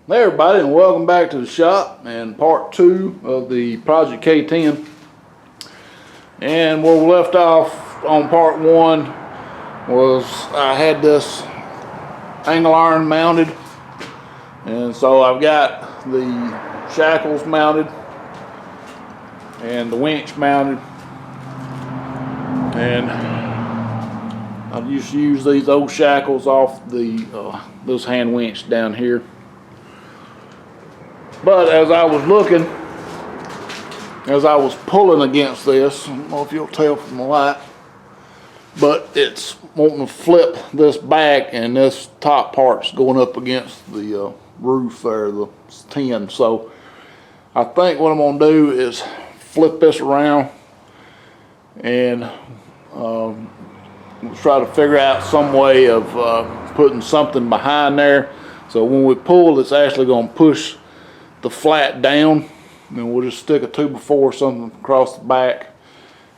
Hey everybody, and welcome back to the shop and part 2 of the Project K10. And where we left off on part 1 was I had this angle iron mounted, and so I've got the shackles mounted and the winch mounted, and I used to use these old shackles off the this hand winch down here. But as I was looking, as I was pulling against this, I don't know if you'll tell from the light, but it's wanting to flip this back, and this top part's going up against the roof there, the tin. So I think what I'm going to do is flip this around and try to figure out some way of putting something behind there. So when we pull, it's actually going to push the flat down, and we'll just stick a 2x4 or something across the back,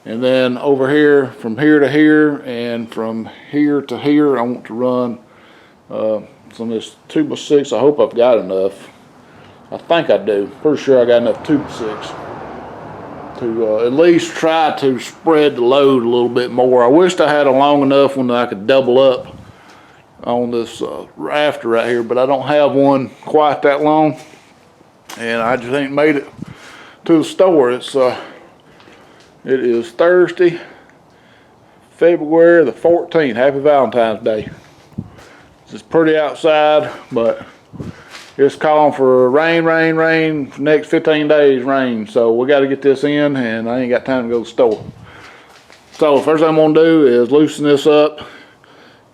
and then over here, from here to here and from here to here, I want to run some of this 2x6. I hope I've got enough. I think I do. Pretty sure I got enough 2x6 to at least try to spread the load a little bit more. I wished I had a long enough one that I could double up on this rafter right here, but I don't have one quite that long, and I just ain't made it to the store. It is Thursday, February the 14th. Happy Valentine's Day. It's pretty outside, but it's calling for rain for the next 15 days, rain. So we got to get this in, and I ain't got time to go to the store. So the first thing I'm gonna do is loosen this up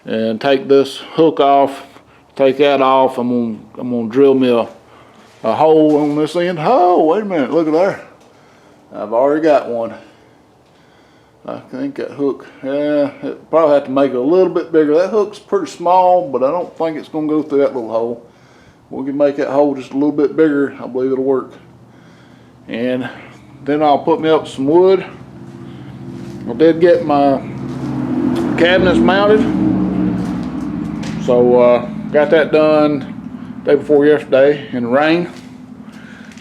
and take this hook off, take that off. I'm gonna drill me a hole on this end. Oh, wait a minute, look at there. I've already got one. I think that hook, it probably have to make it a little bit bigger. That hook's pretty small, but I don't think it's gonna go through that little hole. We can make that hole just a little bit bigger. I believe it'll work. And then I'll put me up some wood. I did get my cabinets mounted, so got that done day before yesterday in the rain.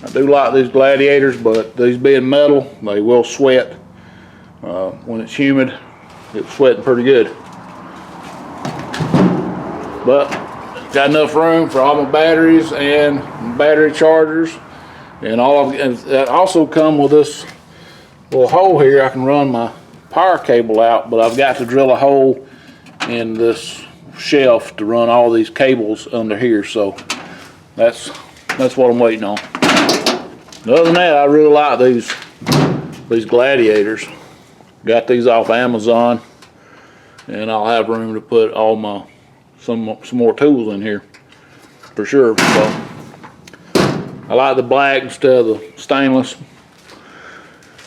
I do like these gladiators, but these being metal, they will sweat. When it's humid, it's sweating pretty good. But got enough room for all my batteries and battery chargers, and that also come with this little hole here. I can run my power cable out, but I've got to drill a hole in this shelf to run all these cables under here. So that's what I'm waiting on. Other than that, I really like these gladiators. Got these off Amazon, and I'll have room to put all some more tools in here for sure. So I like the black instead of the stainless.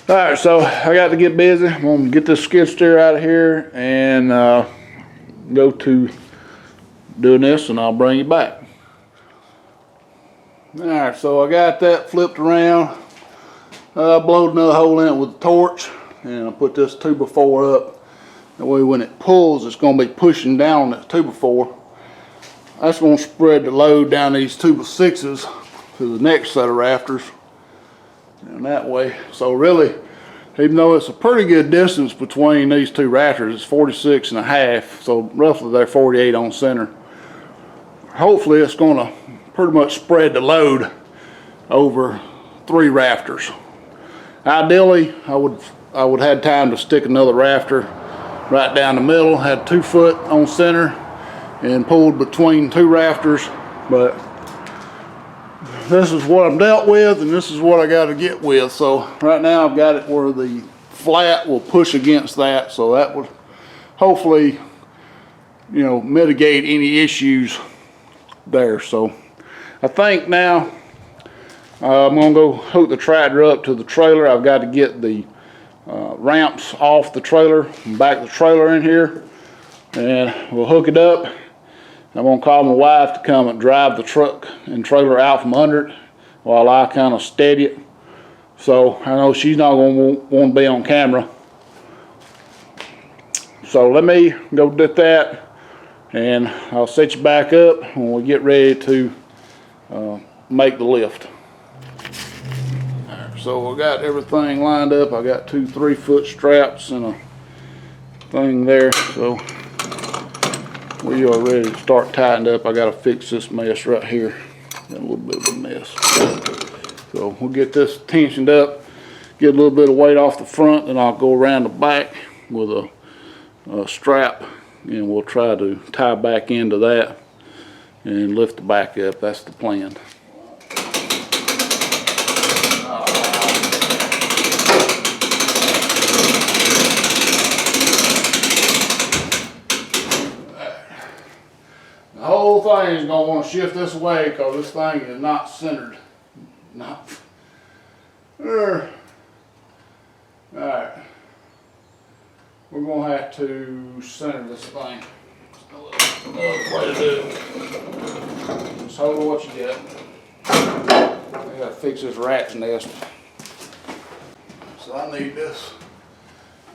All right, so I got to get busy. I'm gonna get this skid steer out of here and go to doing this, and I'll bring you back. All right, so I got that flipped around. I blowed another hole in it with a torch, and I put this 2x4 up. That way when it pulls, it's going to be pushing down that 2x4. That's going to spread the load down these 2x6s to the next set of rafters. And that way, so really, even though it's a pretty good distance between these two rafters, it's 46.5, so roughly they're 48 on center. Hopefully it's going to pretty much spread the load over 3 rafters. Ideally, I would have time to stick another rafter right down the middle, had 2 foot on center, and pulled between 2 rafters. But this is what I'm dealt with, and this is what I got to get with. So right now I've got it where the flat will push against that, so that would hopefully, mitigate any issues there. So I think now I'm gonna go hook the tractor up to the trailer. I've got to get the ramps off the trailer and back the trailer in here, and we'll hook it up. I'm gonna call my wife to come and drive the truck and trailer out from under it while I kind of steady it. So I know she's not gonna want to be on camera. So let me go do that, and I'll set you back up when we get ready to make the lift. Right, so I got everything lined up. I got 2 3-foot straps and a thing there, so we are ready to start tightening up. I got to fix this mess right here. Got a little bit of a mess. So we'll get this tensioned up, get a little bit of weight off the front, and I'll go around the back with a strap, and we'll try to tie back into that and lift the back up. That's the plan. The whole thing is going to want to shift this way because this thing is not centered. Not. Alright. We're going to have to center this thing. Another way to do it. Just hold what you got. I got to fix this rat's nest. So I need this.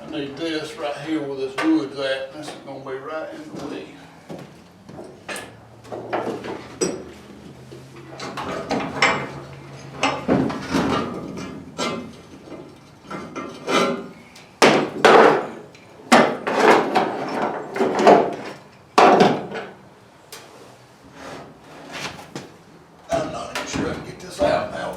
I need this right here where this wood's at. This is going to be right in the way. I'm not even sure I can get this out now.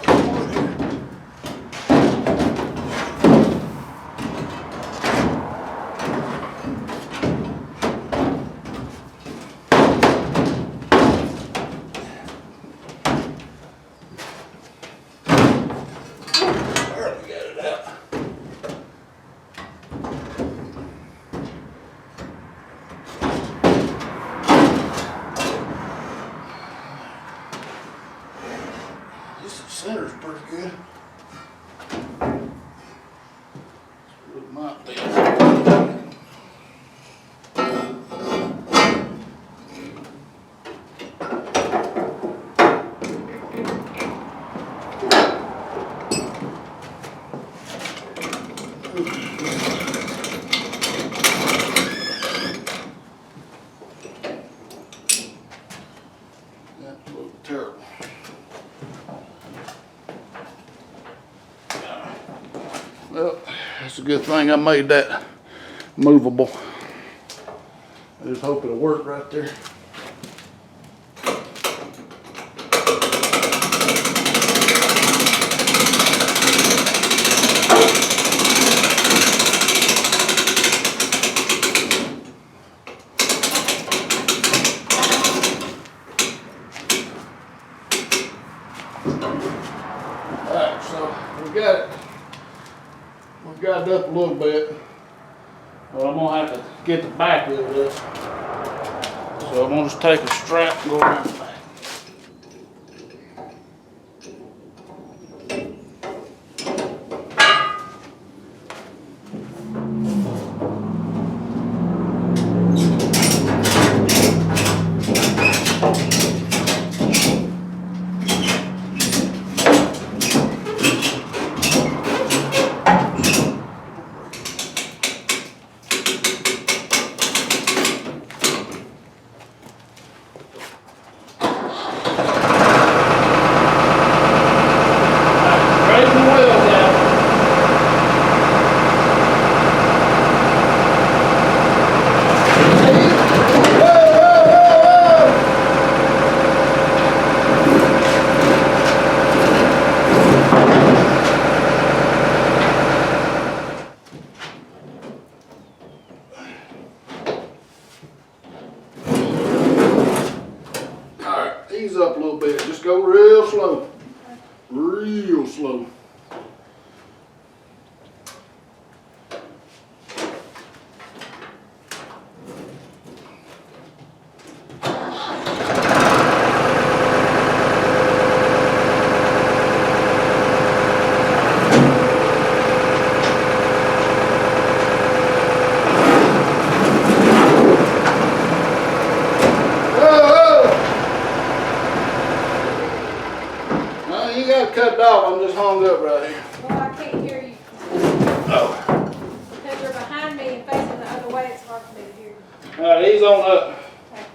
This center's pretty good. It might be. That looked terrible. Well, it's a good thing I made that movable. I just hope it'll work right there. Alright, so we got it. We've got it up a little bit, but I'm gonna have to get the back of this. So I'm gonna just take a strap and go around the back. Ease up a little bit. Just go real slow. Real slow. You got cut off. I'm just hung up right here. Well, I can't hear you. Oh. Because you're behind me and facing the other way, it's hard for me to hear you. Alright, ease on up. Okay.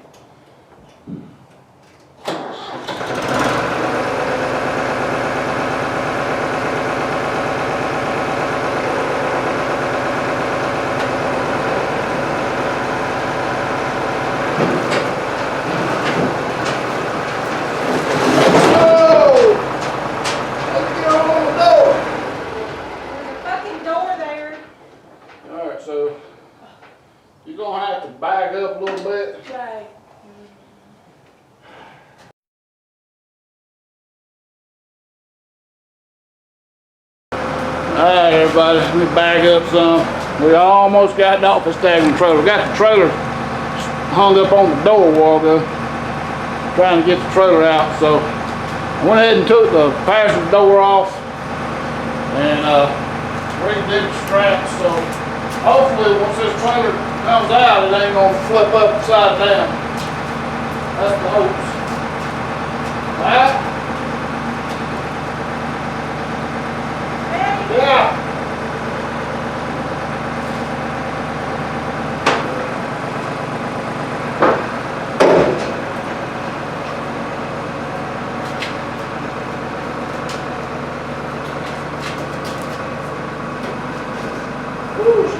Alright everybody, let me back up some. We almost got the office tag on the trailer. We got the trailer hung up on the door while ago, trying to get the trailer out. So I went ahead and took the passenger door off and redid the straps. So hopefully once this trailer comes out, it ain't gonna flip upside down. That's the hopes. Alright? Yeah. Ooh, she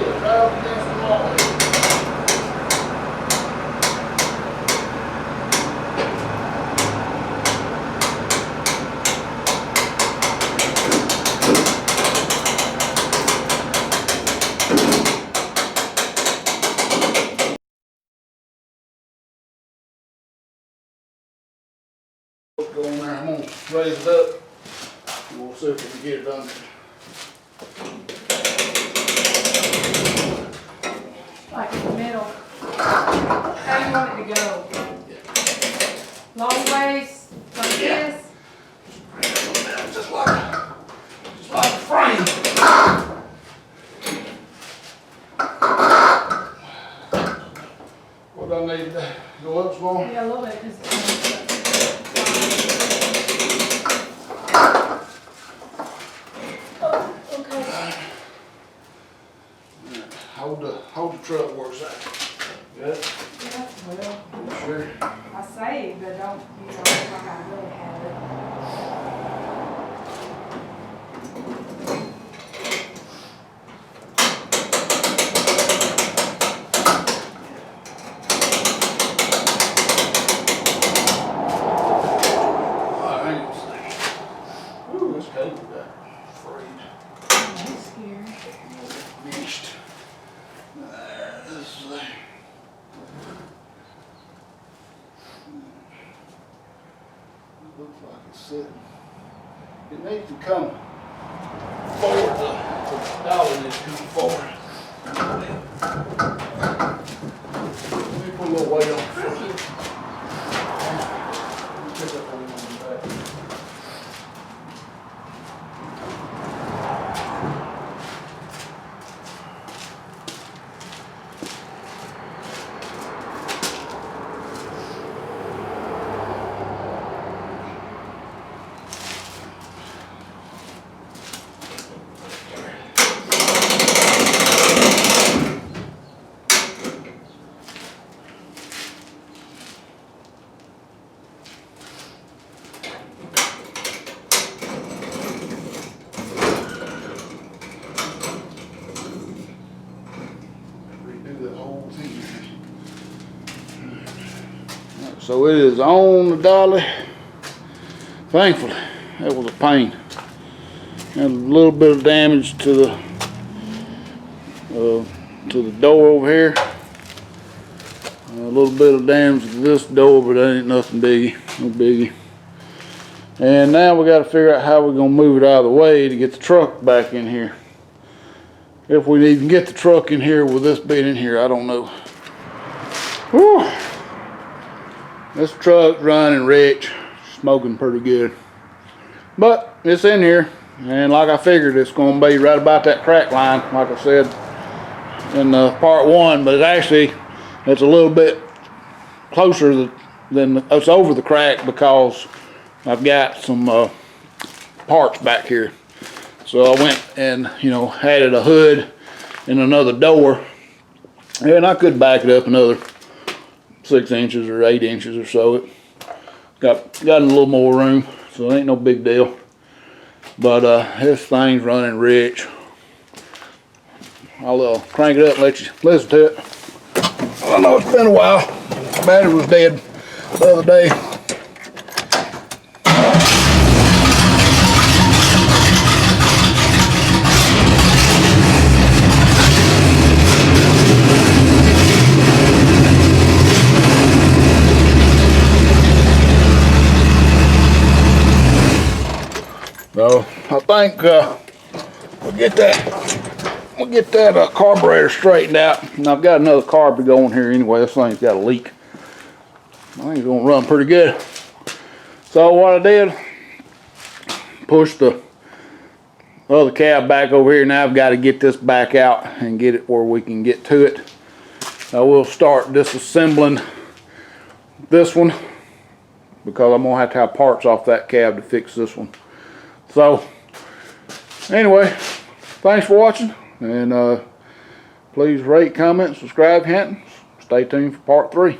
is right up against the wall. Go in there, I'm gonna raise it up and we'll see if we can get it under. Like in the middle. How do you want it to go? Long ways, like this? Just like a frame. What do I need to go up some more? Yeah, a little bit, because Hold the truck works out. Good? yeah, well, You sure? I saved, but don't, like I really have it. Alright, let's see. Ooh, this cable got frayed. That's scary. Meshed. There, this is there. Looks like it's sitting. It needs to come forward. The dolly needs to come forward. Let me put a little weight on it first. Pick up on the back. So it is on the dolly. Thankfully, that was a pain. Had a little bit of damage to the door over here. A little bit of damage to this door, but that ain't nothing biggie, no biggie. And now we got to figure out how we're gonna move it out of the way to get the truck back in here. If we even get the truck in here with this being in here, I don't know. Whew. This truck's running rich, smoking pretty good. But it's in here, and like I figured, it's gonna be right about that crack line, like I said in part one, but actually, it's a little bit closer than it's over the crack because I've got some parts back here. So I went and, added a hood and another door, and I could back it up another 6 inches or 8 inches or so. It got a little more room, so it ain't no big deal. But this thing's running rich. I'll crank it up and let you listen to it. I know it's been a while. The battery was dead the other day. So I think we'll get that carburetor straightened out. And I've got another carb to go in here anyway. This thing's got a leak. I think it's gonna run pretty good. So what I did, push the other cab back over here. Now I've got to get this back out and get it where we can get to it. I will start disassembling this one because I'm gonna have to have parts off that cab to fix this one. So anyway, thanks for watching, and please rate, comment, subscribe, hint. Stay tuned for part 3.